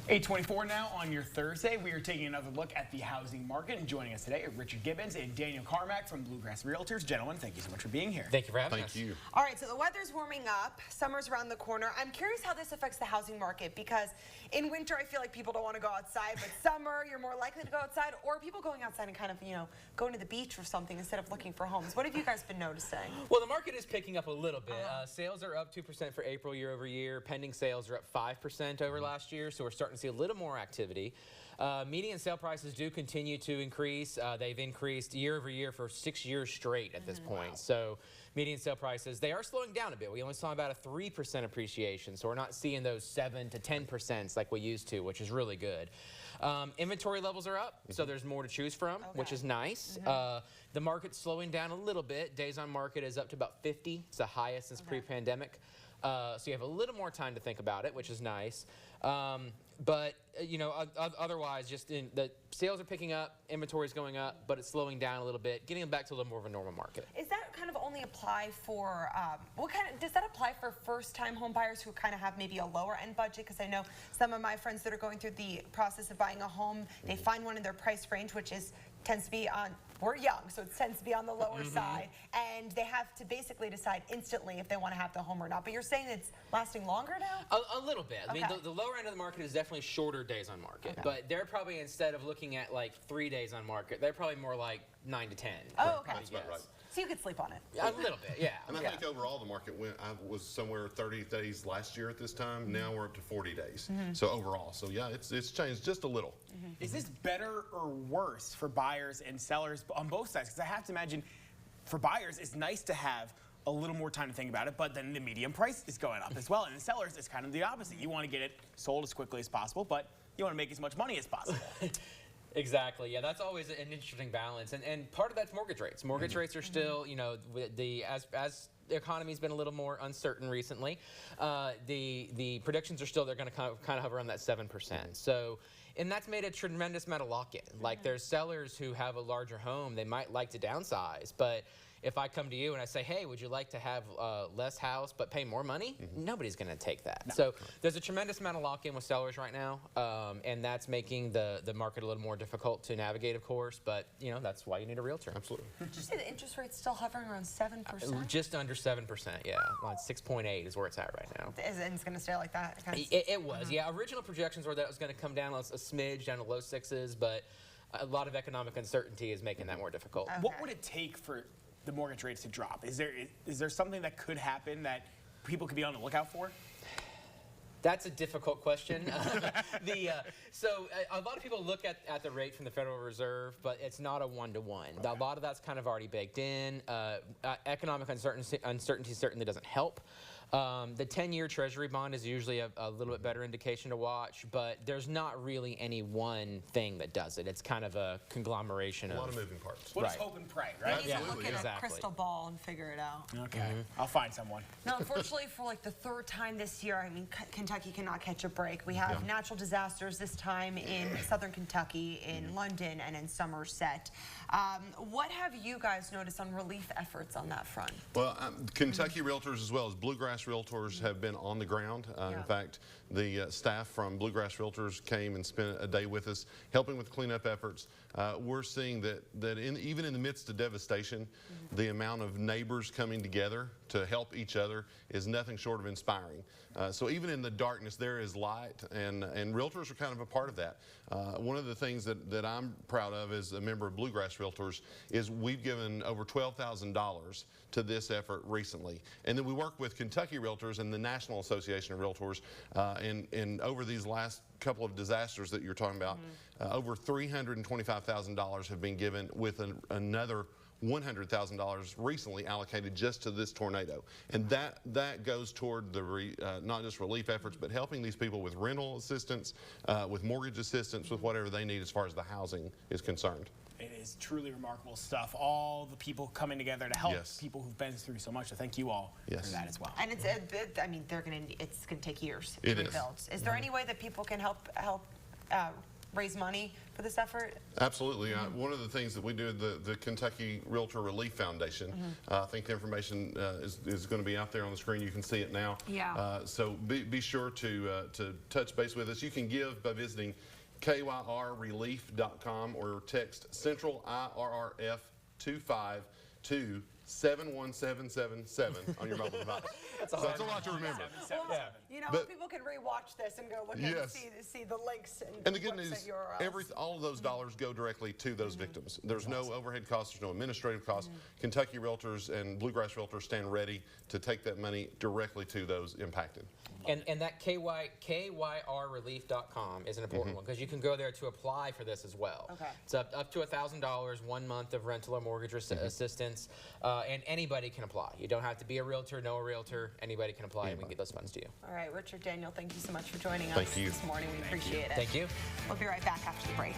8:24 now on your Thursday. We are taking another look at the housing market, and joining us today are Richard Gibbens and Daniel Carmack from Bluegrass Realtors. Gentlemen, thank you so much for being here. Thank you for having us. Thank you. All right, so the weather's warming up. Summer's around the corner. I'm curious how this affects the housing market, because in winter I feel like people don't want to go outside, but summer you're more likely to go outside, or people going outside and kind of, going to the beach or something instead of looking for homes. What have you guys been noticing? Well, the market is picking up a little bit. Sales are up 2% for April year over year. Pending sales are up 5% over last year, so we're starting to see a little more activity. Median sale prices do continue to increase. They've increased year over year for 6 years straight at this point. Wow. So median sale prices, they are slowing down a bit. We only saw about a 3% appreciation, so we're not seeing those 7 to 10% like we used to, which is really good. Inventory levels are up, so there's more to choose from, which is nice. The market's slowing down a little bit. Days on market is up to about 50. It's the highest since pre-pandemic. So you have a little more time to think about it, which is nice. But otherwise, the sales are picking up, inventory is going up, but it's slowing down a little bit, getting back to a little more of a normal market. Is that kind of only apply for, does that apply for first-time home buyers who kind of have maybe a lower-end budget? Because I know some of my friends that are going through the process of buying a home, they find one in their price range, which tends to be on, we're young, so it tends to be on the lower side, and they have to basically decide instantly if they want to have the home or not. But you're saying it's lasting longer now? A little bit. I mean, the lower end of the market is definitely shorter days on market, but they're probably, instead of looking at like 3 days on market, they're probably more like 9 to 10. Oh, okay. That's about right. So you could sleep on it. A little bit, yeah. And I think overall the market was somewhere 30 days last year at this time. Now we're up to 40 days. So overall, so yeah, it's changed just a little. Is this better or worse for buyers and sellers on both sides? Because I have to imagine for buyers, it's nice to have a little more time to think about it, but then the median price is going up as well. And the sellers, it's kind of the opposite. You want to get it sold as quickly as possible, but you want to make as much money as possible. Exactly. Yeah, that's always an interesting balance, and part of that's mortgage rates. Mortgage rates are still, as the economy's been a little more uncertain recently, the predictions are still they're going to kind of hover around that 7%. So, and that's made a tremendous amount of lock-in. Like there's sellers who have a larger home, they might like to downsize, but if I come to you and I say, hey, would you like to have less house but pay more money? Nobody's going to take that. No. So there's a tremendous amount of lock-in with sellers right now, and that's making the market a little more difficult to navigate, of course, but that's why you need a realtor. Absolutely. Did you say the interest rate's still hovering around 7%? Just under 7%, yeah. Well, 6.8 is where it's at right now. And it's going to stay like that? It was, yeah. Original projections were that it was going to come down a smidge, down to low 6s, but a lot of economic uncertainty is making that more difficult. Okay. What would it take for the mortgage rates to drop? Is there something that could happen that people could be on the lookout for? That's a difficult question. So a lot of people look at the rate from the Federal Reserve, but it's not a one-to-one. A lot of that's kind of already baked in. Economic uncertainty certainly doesn't help. The 10-year Treasury bond is usually a little bit better indication to watch, but there's not really any one thing that does it. It's kind of a conglomeration of... A lot of moving parts. We'll just hope and pray, right? You need to look at a crystal ball and figure it out. Okay. I'll find someone. Now, unfortunately, for like the third time this year, I mean, Kentucky cannot catch a break. We have natural disasters this time in southern Kentucky, in London and in Somerset. What have you guys noticed on relief efforts on that front? Well, Kentucky Realtors as well as Bluegrass Realtors have been on the ground. In fact, the staff from Bluegrass Realtors came and spent a day with us helping with cleanup efforts. We're seeing that even in the midst of devastation, the amount of neighbors coming together to help each other is nothing short of inspiring. So even in the darkness, there is light, and realtors are kind of a part of that. One of the things that I'm proud of as a member of Bluegrass Realtors is we've given over $12,000 to this effort recently. And then we work with Kentucky Realtors and the National Association of Realtors, and over these last couple of disasters that you're talking about, over $325,000 have been given, with another $100,000 recently allocated just to this tornado. And that goes toward the not just relief efforts, but helping these people with rental assistance, with mortgage assistance, with whatever they need as far as the housing is concerned. It is truly remarkable stuff. All the people coming together to help people who've been through so much. So thank you all for that as well. And it's I mean, it's gonna take years to rebuild. Is there any way that people can help raise money for this effort? Absolutely. One of the things that we do, the Kentucky Realtor Relief Foundation, I think the information is going to be out there on the screen. You can see it now. Yeah. So be sure to touch base with us. You can give by visiting kyrrelief.com or text Central IRRF 25 to 71777 on your mobile device. That's a lot to remember. You know, But- people can rewatch this and go look at Yes. and see the links And the good website news, URLs. all of those dollars go directly to those victims. There's no overhead costs, there's no administrative costs. Kentucky Realtors and Bluegrass Realtors stand ready to take that money directly to those impacted. And that kyrrelief.com is an important one because you can go there to apply for this as well. Okay. It's up to $1,000, 1 month of rental or mortgage assistance, and anybody can apply. You don't have to be a realtor, know a realtor. Anybody can apply, and we can get those funds to you. All right, Richard, Daniel, thank you so much for joining us Thank you. this morning. We appreciate it. Thank you. We'll be right back after the break.